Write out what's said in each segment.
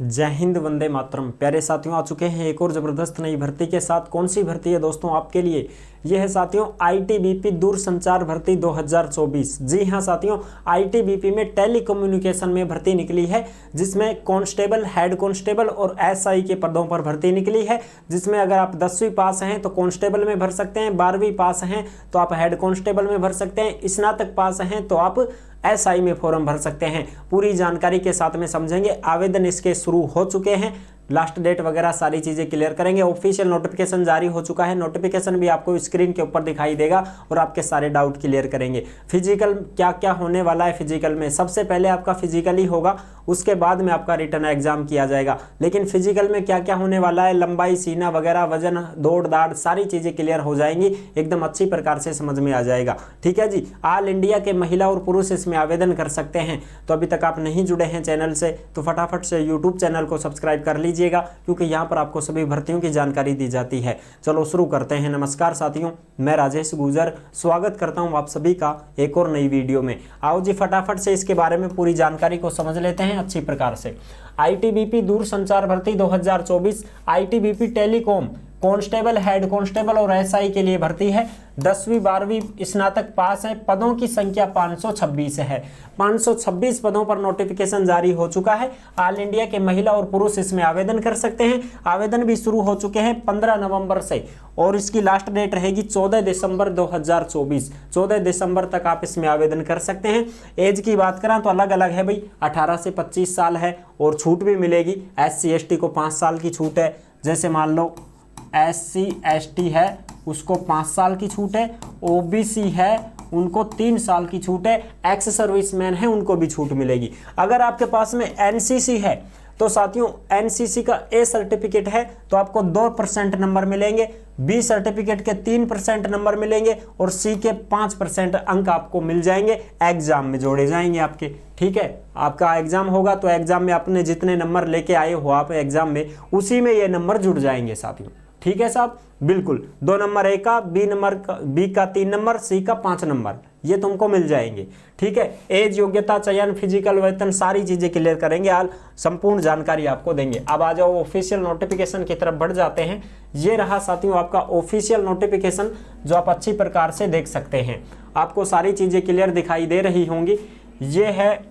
जय हिंद, वंदे मातरम। प्यारे साथियों, आ चुके हैं एक और ज़बरदस्त नई भर्ती के साथ। कौन सी भर्ती है दोस्तों आपके लिए? यह है साथियों आईटीबीपी दूरसंचार भर्ती 2024। जी हां साथियों, आईटीबीपी में टेलीकम्युनिकेशन में भर्ती निकली है, जिसमें कांस्टेबल, हेड कांस्टेबल और एसआई के पदों पर भर्ती निकली है। जिसमें अगर आप 10वीं पास हैं तो कांस्टेबल में भर सकते हैं, 12वीं पास हैं तो आप हेड कांस्टेबल में भर सकते हैं, स्नातक पास हैं तो आप एसआई में फॉर्म भर सकते हैं। पूरी जानकारी के साथ में समझेंगे। आवेदन इसके शुरू हो चुके हैं, लास्ट डेट वगैरह सारी चीजें क्लियर करेंगे। ऑफिशियल नोटिफिकेशन जारी हो चुका है, नोटिफिकेशन भी आपको स्क्रीन के ऊपर दिखाई देगा और आपके सारे डाउट क्लियर करेंगे। फिजिकल क्या क्या होने वाला है? फिजिकल में सबसे पहले आपका फिजिकल ही होगा, उसके बाद में आपका रिटर्न एग्जाम किया जाएगा। लेकिन फिजिकल में क्या क्या होने वाला है, लंबाई, सीना वगैरह, वजन, दौड़ दाड़, सारी चीजें क्लियर हो जाएंगी, एकदम अच्छी प्रकार से समझ में आ जाएगा। ठीक है जी। ऑल इंडिया के महिला और पुरुष इसमें आवेदन कर सकते हैं। तो अभी तक आप नहीं जुड़े हैं चैनल से तो फटाफट से यूट्यूब चैनल को सब्सक्राइब कर लीजिए, क्योंकि यहाँ पर आपको सभी भर्तियों की जानकारी दी जाती है। चलो शुरू करते हैं। नमस्कार साथियों, मैं राजेश गुजर स्वागत करता हूँ आप सभी का एक और नई वीडियो में। आओ जी फटाफट से इसके बारे में पूरी जानकारी को समझ लेते हैं अच्छी प्रकार से। आईटीबीपी दूरसंचार भर्ती 2024, ITBP telecom constable, head constable और एसआई के लिए भर्ती है। 10वीं 12वीं स्नातक पास है। पदों की संख्या 526 है। 526 पदों पर नोटिफिकेशन जारी हो चुका है। ऑल इंडिया के महिला और पुरुष इसमें आवेदन कर सकते हैं। आवेदन भी शुरू हो चुके हैं 15 नवंबर से और इसकी लास्ट डेट रहेगी 14 दिसंबर 2024। 14 दिसंबर तक आप इसमें आवेदन कर सकते हैं। एज की बात करें तो अलग अलग है भाई, 18 से 25 साल है और छूट भी मिलेगी। SC ST को 5 साल की छूट है। जैसे मान लो SC ST है उसको 5 साल की छूट है, OBC है उनको 3 साल की छूट है, एक्स सर्विसमैन है उनको भी छूट मिलेगी। अगर आपके पास में NCC है तो साथियों NCC का A सर्टिफिकेट है तो आपको 2% नंबर मिलेंगे, B सर्टिफिकेट के 3% नंबर मिलेंगे और C के 5% अंक आपको मिल जाएंगे, एग्जाम में जोड़े जाएंगे आपके। ठीक है, आपका एग्जाम होगा तो एग्जाम में आपने जितने नंबर लेके आए हो आप एग्जाम में, उसी में ये नंबर जुड़ जाएंगे साथियों। ठीक है साहब, बिल्कुल 2 नंबर A का, B का 3 नंबर, C का 5 नंबर, ये तुमको मिल जाएंगे। ठीक है, एज, योग्यता, चयन, फिजिकल, वेतन सारी चीजें क्लियर करेंगे, संपूर्ण जानकारी आपको देंगे। अब आ जाओ ऑफिशियल नोटिफिकेशन की तरफ बढ़ जाते हैं। ये रहा साथियों आपका ऑफिशियल नोटिफिकेशन जो आप अच्छी प्रकार से देख सकते हैं। आपको सारी चीजें क्लियर दिखाई दे रही होंगी। ये है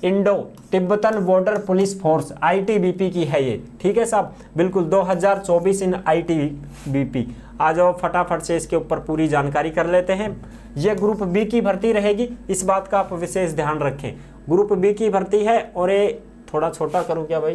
Indo Tibetan border police force, ITBP की है ये। ठीक है साहब, बिल्कुल 2024 इन आईटीबीपी। आ जाओ फटाफट से इसके ऊपर पूरी जानकारी कर लेते हैं। ये ग्रुप बी की भर्ती रहेगी, इस बात का आप विशेष ध्यान रखें। ग्रुप बी की भर्ती है और ये थोड़ा छोटा करूं क्या भाई?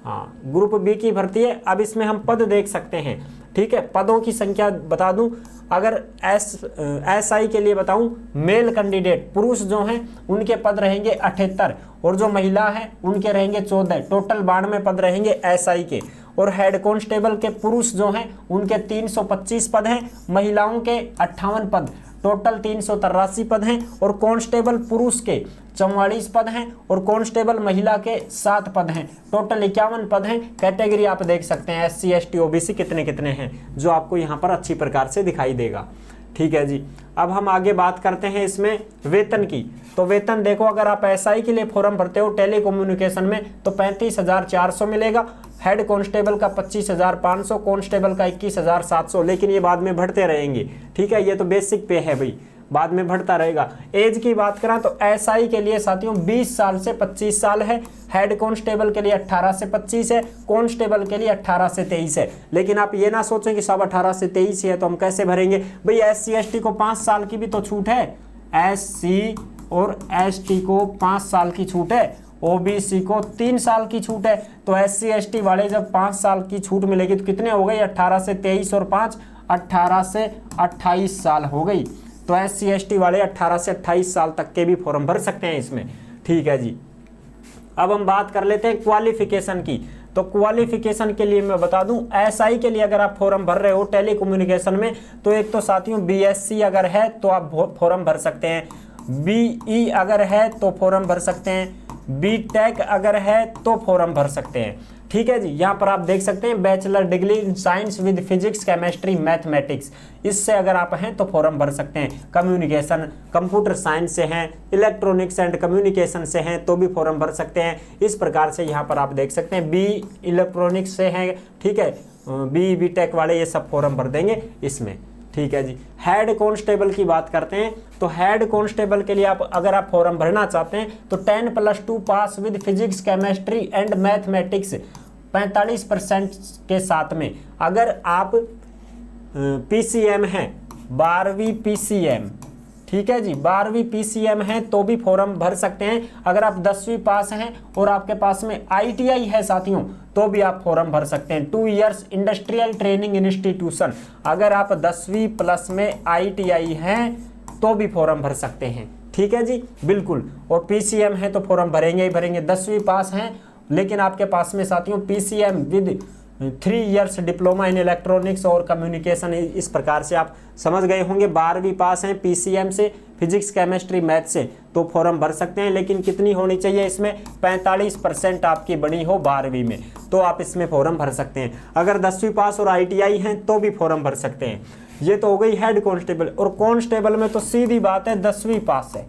हाँ, ग्रुप बी की भर्ती है। अब इसमें हम पद देख सकते हैं। ठीक है, पदों की संख्या बता दूं, अगर एसआई के लिए बताऊं, मेल कैंडिडेट पुरुष जो हैं उनके पद रहेंगे 78 और जो महिला है उनके रहेंगे 14, टोटल 92 पद रहेंगे एसआई के। और हेड कांस्टेबल के पुरुष जो हैं उनके 325 पद हैं, महिलाओं के 58 पद, टोटल 383 पद हैं। और कांस्टेबल पुरुष के 44 पद हैं और कांस्टेबल महिला के 7 पद हैं, टोटल 51 पद हैं। कैटेगरी आप देख सकते हैं SC ST OBC कितने कितने हैं, जो आपको यहाँ पर अच्छी प्रकार से दिखाई देगा। ठीक है जी। अब हम आगे बात करते हैं इसमें वेतन की। तो वेतन देखो, अगर आप SI के लिए फॉर्म भरते हो टेलीकम्युनिकेशन में तो 35,400 मिलेगा, हेड कांस्टेबल का 25,500, कांस्टेबल का 21,700, लेकिन ये बाद में बढ़ते रहेंगे। ठीक है, ये तो बेसिक पे है भाई, बाद में बढ़ता रहेगा। एज की बात करें तो SI के लिए साथियों 20 साल से 25 साल है, हेड कांस्टेबल के लिए 18 से 25 है, कांस्टेबल के लिए 18 से 23 है। लेकिन आप ये ना सोचें कि सब 18 से 23 है तो हम कैसे भरेंगे भाई। SC ST को 5 साल की भी तो छूट है, SC और ST को 5 साल की छूट है, OBC को 3 साल की छूट है। तो SC ST वाले जब 5 साल की छूट मिलेगी तो कितने हो गई? 18 से 23 और 5, 18 से 28 साल हो गई। तो SC ST वाले 18 से 28 साल तक के भी फॉर्म भर सकते हैं इसमें। ठीक है जी। अब हम बात कर लेते हैं क्वालिफिकेशन की। तो क्वालिफिकेशन के लिए मैं बता दूं, SI के लिए अगर आप फॉर्म भर रहे हो टेलीकम्युनिकेशन में तो एक तो साथियों BSc अगर है तो आप फॉर्म भर सकते हैं, BE अगर है तो फॉर्म भर सकते हैं, BTech अगर है तो फॉर्म भर सकते हैं। ठीक है जी। यहाँ पर आप देख सकते हैं bachelor degree in science with physics chemistry mathematics, इससे अगर आप हैं तो फॉर्म भर सकते हैं। कम्युनिकेशन कंप्यूटर साइंस से हैं, इलेक्ट्रॉनिक्स एंड कम्युनिकेशन से हैं तो भी फॉर्म भर सकते हैं। इस प्रकार से यहाँ पर आप देख सकते हैं बी इलेक्ट्रॉनिक्स से हैं, ठीक है, बी टेक वाले ये सब फॉर्म भर देंगे इसमें, ठीक है जी। हेड कांस्टेबल की बात करते हैं तो हेड कांस्टेबल के लिए आप अगर आप फॉर्म भरना चाहते हैं तो 10+2 pass with physics chemistry and mathematics 45% के साथ में। अगर आप पीसीएम हैं 12वीं पीसीएम, ठीक है जी, 12वीं पीसीएम है तो भी फॉर्म भर सकते हैं। अगर आप 10वीं पास हैं और आपके पास में आईटीआई है साथियों तो भी आप फॉर्म भर सकते हैं। 2 इयर्स इंडस्ट्रियल ट्रेनिंग इंस्टीट्यूशन, अगर आप 10वीं प्लस में आईटीआई हैं तो भी फॉर्म भर सकते हैं, ठीक है जी, बिल्कुल। और पीसीएम है तो फॉर्म भरेंगे ही भरेंगे। 10वीं पास हैं लेकिन आपके पास में साथियों PCM with 3 years diploma in electronics और कम्युनिकेशन, इस प्रकार से आप समझ गए होंगे। 12वीं पास हैं पीसीएम से, फिजिक्स केमिस्ट्री मैथ से तो फॉर्म भर सकते हैं, लेकिन कितनी होनी चाहिए इसमें 45% आपकी बनी हो 12वीं में तो आप इसमें फॉर्म भर सकते हैं। अगर 10वीं पास और आईटीआई हैं तो भी फॉर्म भर सकते हैं। ये तो हो गई हेड कांस्टेबल। और कांस्टेबल में तो सीधी बात है 10वीं पास है,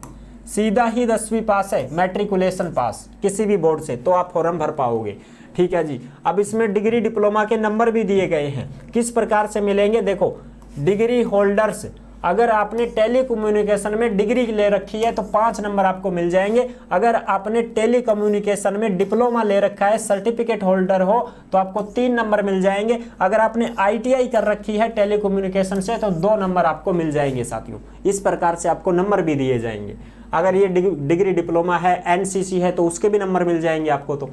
सीधा ही 10वीं पास है, मैट्रिकुलेशन पास किसी भी बोर्ड से तो आप फॉर्म भर पाओगे, ठीक है जी। अब इसमें डिग्री डिप्लोमा के नंबर भी दिए गए हैं, किस प्रकार से मिलेंगे देखो। डिग्री होल्डर्स, अगर आपने टेलीकम्युनिकेशन में डिग्री ले रखी है तो 5 नंबर आपको मिल जाएंगे। अगर आपने टेलीकम्युनिकेशन में डिप्लोमा ले रखा है, सर्टिफिकेट होल्डर हो तो आपको 3 नंबर मिल जाएंगे। अगर आपने आईटीआई कर रखी है टेलीकम्युनिकेशन से तो 2 नंबर आपको मिल जाएंगे साथियों। इस प्रकार से आपको नंबर भी दिए जाएंगे। अगर ये डिग्री डिप्लोमा है, एनसीसी है तो उसके भी नंबर मिल जाएंगे आपको तो,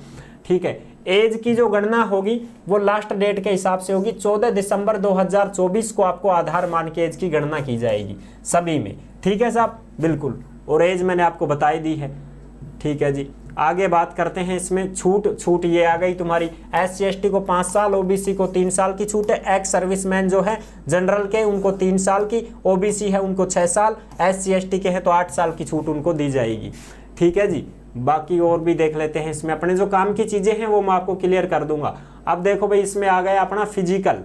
ठीक है। एज की जो गणना होगी वो लास्ट डेट के हिसाब से होगी। 14 दिसंबर 2024 को आपको आधार मान के एज की गणना की जाएगी सभी में, ठीक है साहब, बिल्कुल। और एज मैंने आपको बताई दी है, ठीक है जी। आगे बात करते हैं इसमें छूट ये आ गई तुम्हारी। SC/ST को 5 साल, ओबीसी को 3 साल की छूट है। एक्स सर्विसमैन जो है जनरल के उनको 3 साल की, ओबीसी है उनको 6 साल, SC/ST के हैं तो 8 साल की छूट उनको दी जाएगी, ठीक है जी। बाकी और भी देख लेते हैं इसमें, अपने जो काम की चीज़ें हैं वो मैं आपको क्लियर कर दूंगा। अब देखो भाई इसमें आ गया अपना फिजिकल,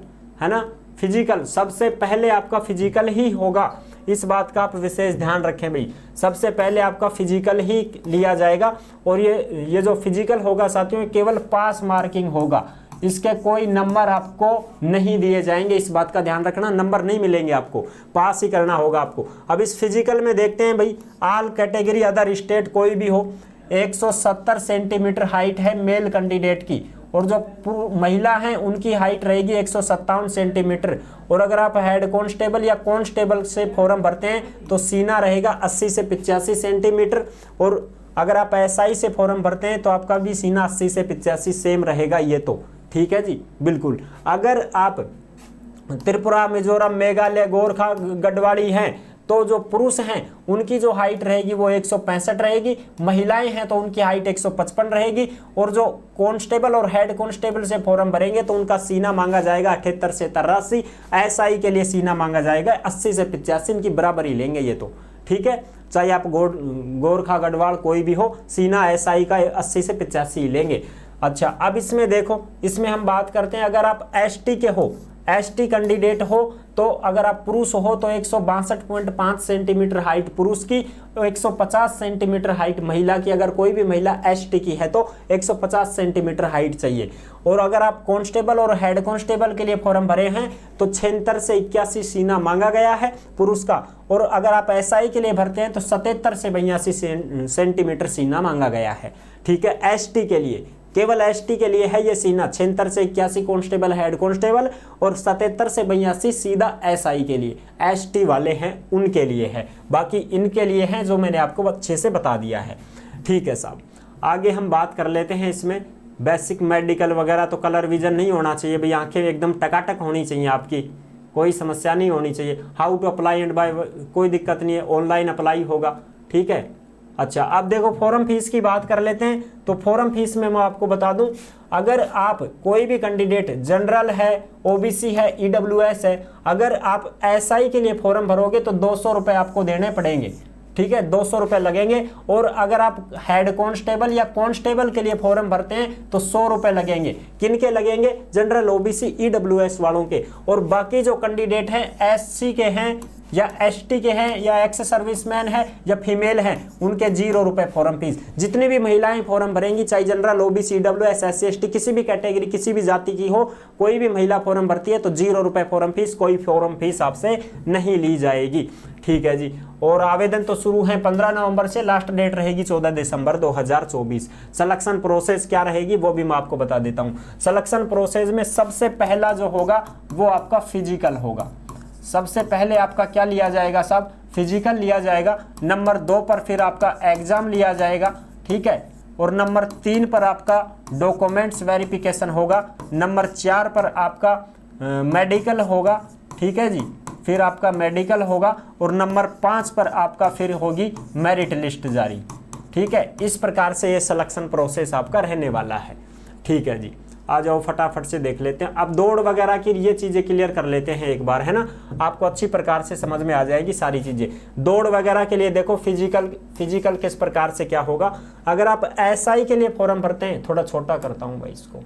है ना। फिजिकल सबसे पहले आपका फिजिकल ही होगा, इस बात का आप विशेष ध्यान रखें भाई। सबसे पहले आपका फिजिकल ही लिया जाएगा और ये जो फिजिकल होगा साथियों केवल पास मार्किंग होगा, इसके कोई नंबर आपको नहीं दिए जाएंगे, इस बात का ध्यान रखना। नंबर नहीं मिलेंगे आपको, पास ही करना होगा आपको। अब इस फिजिकल में देखते हैं भाई, ऑल कैटेगरी अदर स्टेट कोई भी हो, 170 सेंटीमीटर हाइट है मेल कैंडिडेट की और जो महिला हैं उनकी हाइट रहेगी 157 सेंटीमीटर। और अगर आप हेड कांस्टेबल या कांस्टेबल से फॉर्म भरते हैं तो सीना रहेगा 80 से 85 सेंटीमीटर। और अगर आप एसआई से फॉर्म भरते हैं तो आपका भी सीना 80 से 85 सेम रहेगा, ये तो ठीक है जी, बिल्कुल। अगर आप त्रिपुरा, मिजोरम, मेघालय, गोरखा, गढ़वाली हैं तो जो पुरुष हैं उनकी जो हाइट रहेगी वो 165 रहेगी, महिलाएं हैं तो उनकी हाइट 155 रहेगी। और जो कांस्टेबल और हेड कांस्टेबल से फॉर्म भरेंगे तो उनका सीना मांगा जाएगा 78 से 83, एसआई के लिए सीना मांगा जाएगा 80 से 85, इनकी बराबरी लेंगे ये तो, ठीक है। चाहे आप गोरखा, गढ़वाल कोई भी हो, सीना एसआई का 80 से 85 लेंगे। अच्छा, अब इसमें देखो, इसमें हम बात करते हैं अगर आप एसटी के हो, एसटी कैंडिडेट हो तो अगर आप पुरुष हो तो 162.5 सेंटीमीटर हाइट पुरुष की, 150 सेंटीमीटर हाइट महिला की। अगर कोई भी महिला एसटी की है तो 150 सेंटीमीटर हाइट चाहिए। और अगर आप कांस्टेबल और हेड कांस्टेबल के लिए फॉर्म भरे हैं तो 76 से 81 सीना मांगा गया है पुरुष का। और अगर आप एसआई के लिए भरते हैं तो 77 से 82 सेंटीमीटर सीना मांगा गया है, ठीक है। एसटी के लिए, केवल एसटी के लिए है ये सीना, 76 से 81 कांस्टेबल हेड कांस्टेबल और 77 से 82 सीधा एसआई के लिए, एसटी वाले हैं उनके लिए है। बाकी इनके लिए है जो मैंने आपको अच्छे से बता दिया है, ठीक है साहब। आगे हम बात कर लेते हैं इसमें बेसिक मेडिकल वगैरह। तो कलर विजन नहीं होना चाहिए भाई, आंखें एकदम टकाटक होनी चाहिए आपकी, कोई समस्या नहीं होनी चाहिए। How to apply and buy, कोई दिक्कत नहीं है, ऑनलाइन अप्लाई होगा, ठीक है। अच्छा, अब देखो फॉर्म फीस की बात कर लेते हैं। तो फॉर्म फीस में मैं आपको बता दूं, अगर आप कोई भी कैंडिडेट जनरल है, ओबीसी है, ईडब्ल्यूएस है, अगर आप एसआई के लिए फॉर्म भरोगे तो 200 रुपये आपको देने पड़ेंगे, ठीक है, 200 रुपये लगेंगे। और अगर आप हेड कांस्टेबल या कांस्टेबल के लिए फॉर्म भरते हैं तो 100 रुपये लगेंगे। किन के लगेंगे? जनरल, ओबीसी, ईडब्ल्यूएस वालों के। और बाकी जो कैंडिडेट हैं, एससी के हैं या एसटी के हैं या एक्स सर्विसमैन है या फीमेल हैं, उनके 0 रुपये फॉर्म फीस। जितनी भी महिलाएं फॉर्म भरेंगी, चाहे general, OBC, EWS, SC, ST, किसी भी कैटेगरी, किसी भी जाति की हो, कोई भी महिला फॉर्म भरती है तो 0 रुपये फॉर्म फीस, कोई फॉर्म फीस आपसे नहीं ली जाएगी। ठीक है जी। और आवेदन तो शुरू है 15 नवंबर से, लास्ट डेट रहेगी 14 दिसंबर 2024। सिलेक्शन प्रोसेस क्या रहेगी वो भी मैं आपको बता देता हूँ। सिलेक्शन प्रोसेस में सबसे पहला जो होगा वो आपका फिजिकल होगा। सबसे पहले आपका क्या लिया जाएगा साहब? फिजिकल लिया जाएगा। नंबर 2 पर फिर आपका एग्जाम लिया जाएगा, ठीक है। और नंबर 3 पर आपका डॉक्यूमेंट्स वेरिफिकेशन होगा। नंबर 4 पर आपका मेडिकल होगा, ठीक है जी, फिर आपका मेडिकल होगा। और नंबर 5 पर आपका फिर होगी मेरिट लिस्ट जारी, ठीक है। इस प्रकार से ये सिलेक्शन प्रोसेस आपका रहने वाला है, ठीक है जी। आ जाओ फटाफट से देख लेते हैं। अब दौड़ वगैरह की ये चीज़ें क्लियर कर लेते हैं एक बार, है ना, आपको अच्छी प्रकार से समझ में आ जाएगी सारी चीज़ें। दौड़ वगैरह के लिए देखो फिजिकल किस प्रकार से क्या होगा। अगर आप एसआई के लिए फॉर्म भरते हैं, थोड़ा छोटा करता हूं भाई इसको,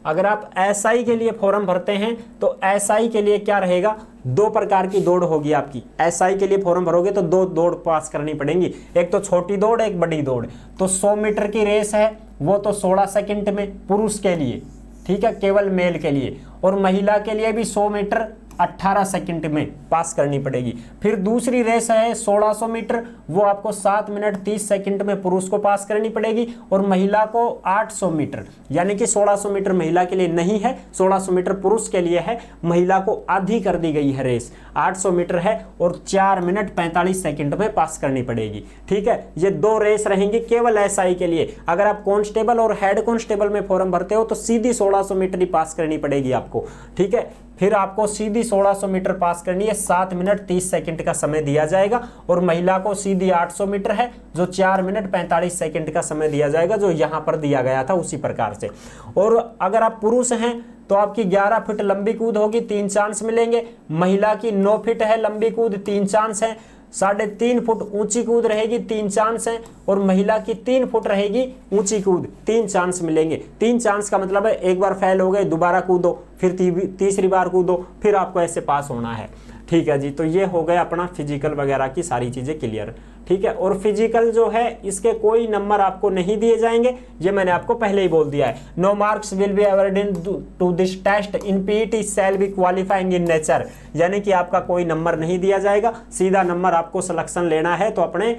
अगर आप एसआई के लिए फॉर्म भरते हैं तो एसआई के लिए क्या रहेगा? 2 प्रकार की दौड़ होगी आपकी। एसआई के लिए फॉर्म भरोगे तो 2 दौड़ पास करनी पड़ेंगी, एक तो छोटी दौड़, एक बड़ी दौड़। तो 100 मीटर की रेस है वो तो 16 सेकंड में पुरुष के लिए, ठीक है, केवल मेल के लिए। और महिला के लिए भी 100 मीटर 18 सेकंड में पास करनी पड़ेगी। फिर दूसरी रेस है 1600 मीटर, वो आपको 7 मिनट 30 सेकंड में पुरुष को पास करनी पड़ेगी। और महिला को 800 मीटर, यानी कि 1600 मीटर महिला के लिए नहीं है, 1600 मीटर पुरुष के लिए है। महिला को आधी कर दी गई है रेस, 800 मीटर है और 4 मिनट 45 सेकंड में पास करनी पड़ेगी, ठीक है। ये 2 रेस रहेंगी केवल एसआई के लिए। अगर आप कांस्टेबल और हेड कांस्टेबल में फॉर्म भरते हो तो सीधी 1600 मीटर ही पास करनी पड़ेगी आपको, ठीक है। फिर आपको सीधी 1600 मीटर पास करनी है, 7 मिनट 30 सेकंड का समय दिया जाएगा। और महिला को सीधी 800 मीटर है जो 4 मिनट 45 सेकंड का समय दिया जाएगा, जो यहाँ पर दिया गया था उसी प्रकार से। और अगर आप पुरुष हैं तो आपकी 11 फीट लंबी कूद होगी, 3 चांस मिलेंगे। महिला की 9 फीट है लंबी कूद, 3 चांस है। 3.5 फुट ऊंची कूद रहेगी, 3 चांस है। और महिला की 3 फुट रहेगी ऊंची कूद, 3 चांस मिलेंगे। 3 चांस का मतलब है एक बार फेल हो गए, दोबारा कूदो, फिर तीसरी बार कूदो, फिर आपको ऐसे पास होना है, ठीक है जी। तो ये हो गया अपना फिजिकल वगैरह की सारी चीज़ें क्लियर, ठीक है। और फिजिकल जो है इसके कोई नंबर आपको नहीं दिए जाएंगे, ये मैंने आपको पहले ही बोल दिया है। No marks will be awarded to this test in PET shall be qualifying in nature, यानी कि आपका कोई नंबर नहीं दिया जाएगा। सीधा नंबर आपको सिलेक्शन लेना है तो अपने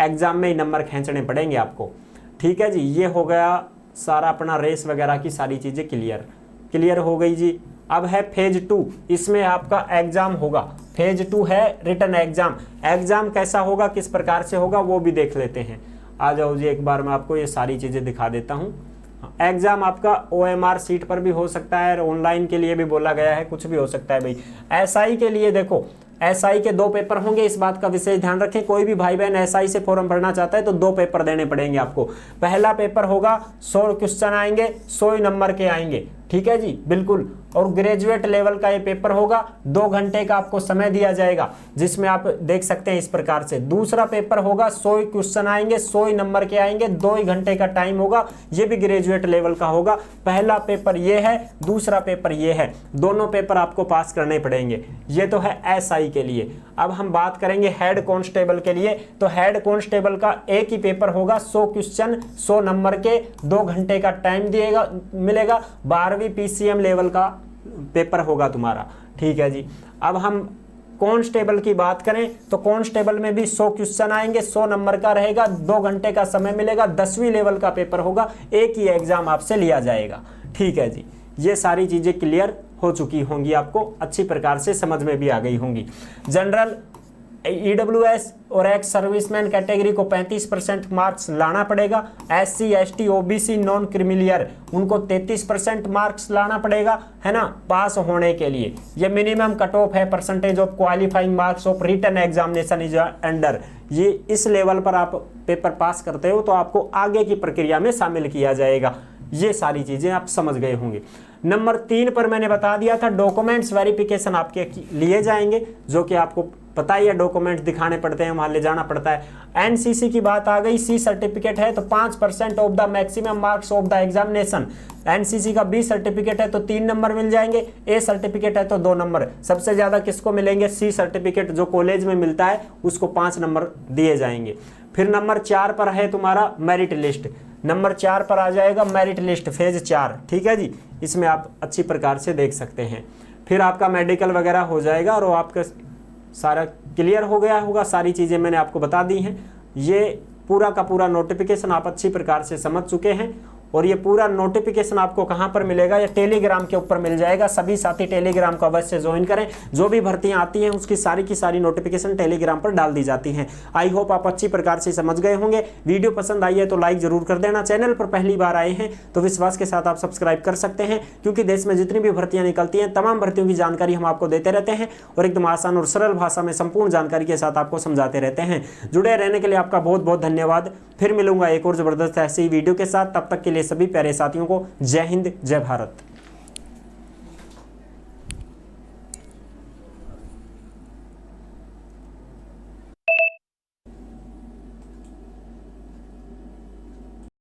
एग्जाम में ही नंबर खींचने पड़ेंगे आपको, ठीक है जी। ये हो गया सारा अपना रेस वगैरह की सारी चीज़ें क्लियर हो गई जी। अब है फेज 2, इसमें आपका एग्जाम होगा। फेज 2 है रिटन एग्जाम। एग्जाम कैसा होगा, किस प्रकार से होगा वो भी देख लेते हैं। आ जाओ जी, एक बार मैं आपको ये सारी चीज़ें दिखा देता हूँ। एग्जाम आपका OMR सीट पर भी हो सकता है, ऑनलाइन के लिए भी बोला गया है, कुछ भी हो सकता है भाई। एसआई के लिए देखो, एसआई के 2 पेपर होंगे, इस बात का विशेष ध्यान रखें। कोई भी भाई बहन एसआई से फॉर्म भरना चाहता है तो 2 पेपर देने पड़ेंगे आपको। पहला पेपर होगा 100 क्वेश्चन आएंगे, 100 नंबर के आएंगे, ठीक है जी, बिल्कुल। और ग्रेजुएट लेवल का ये पेपर होगा, 2 घंटे का आपको समय दिया जाएगा, जिसमें आप देख सकते हैं इस प्रकार से। दूसरा पेपर होगा 100 क्वेश्चन आएंगे, 100 नंबर के आएंगे, 2 घंटे का टाइम होगा, ये भी ग्रेजुएट लेवल का होगा। पहला पेपर ये है, दूसरा पेपर ये है, दोनों पेपर आपको पास करने पड़ेंगे। ये तो है एसआई के लिए। अब हम बात करेंगे हेड कांस्टेबल के लिए। तो हेड कांस्टेबल का एक ही पेपर होगा, 100 क्वेश्चन 100 नंबर के, 2 घंटे का टाइम मिलेगा। 12वीं PCM लेवल का पेपर होगा तुम्हारा, ठीक है जी। अब हम कांस्टेबल की बात करें तो कांस्टेबल में भी 100 क्वेश्चन आएंगे, 100 नंबर का रहेगा, 2 घंटे का समय मिलेगा। 10वीं लेवल का पेपर होगा, एक ही एग्जाम आपसे लिया जाएगा, ठीक है जी। ये सारी चीजें क्लियर हो चुकी होंगी, आपको अच्छी प्रकार से समझ में भी आ गई होंगी। जनरल, EWS और एक्स सर्विसमैन कैटेगरी को 35% मार्क्स लाना पड़ेगा। SC ST OBC non creamy layer उनको 33% मार्क्स लाना पड़ेगा, है ना, पास होने के लिए। ये मिनिमम कट ऑफ है, percentage of qualifying marks of written examination is under. ये इस लेवल पर आप पेपर पास करते हो तो आपको आगे की प्रक्रिया में शामिल किया जाएगा। ये सारी चीजें आप समझ गए होंगे। नंबर 3 पर मैंने बता दिया था डॉक्यूमेंट्स वेरिफिकेशन आपके लिए जाएंगे, जो कि आपको पता ही है डॉक्यूमेंट्स दिखाने पड़ते हैं, वहां ले जाना पड़ता है। एनसीसी की बात आ गई, सी सर्टिफिकेट है तो 5% of the maximum marks of the examination. NCC का बी सर्टिफिकेट है तो 3 नंबर मिल जाएंगे, ए सर्टिफिकेट है तो 2 नंबर। सबसे ज्यादा किसको मिलेंगे? सी सर्टिफिकेट, जो कॉलेज में मिलता है उसको 5 नंबर दिए जाएंगे। फिर नंबर 4 पर है तुम्हारा मेरिट लिस्ट, नंबर 4 पर आ जाएगा मेरिट लिस्ट फेज 4, ठीक है जी। इसमें आप अच्छी प्रकार से देख सकते हैं। फिर आपका मेडिकल वगैरह हो जाएगा और वो आपका सारा क्लियर हो गया होगा, सारी चीज़ें मैंने आपको बता दी हैं। ये पूरा का पूरा नोटिफिकेशन आप अच्छी प्रकार से समझ चुके हैं। और ये पूरा नोटिफिकेशन आपको कहां पर मिलेगा? ये टेलीग्राम के ऊपर मिल जाएगा। सभी साथी टेलीग्राम को अवश्य ज्वाइन करें। जो भी भर्तियां आती हैं उसकी सारी की सारी नोटिफिकेशन टेलीग्राम पर डाल दी जाती हैं। आई होप आप अच्छी प्रकार से समझ गए होंगे। वीडियो पसंद आई है तो लाइक जरूर कर देना। चैनल पर पहली बार आए हैं तो विश्वास के साथ आप सब्सक्राइब कर सकते हैं, क्योंकि देश में जितनी भी भर्तियां निकलती हैं तमाम भर्तियों की जानकारी हम आपको देते रहते हैं और एकदम आसान और सरल भाषा में संपूर्ण जानकारी के साथ आपको समझाते रहते हैं। जुड़े रहने के लिए आपका बहुत बहुत धन्यवाद। फिर मिलूंगा एक और जबरदस्त ऐसी वीडियो के साथ। तब तक के लिए सभी प्यारे साथियों को जय हिंद, जय भारत।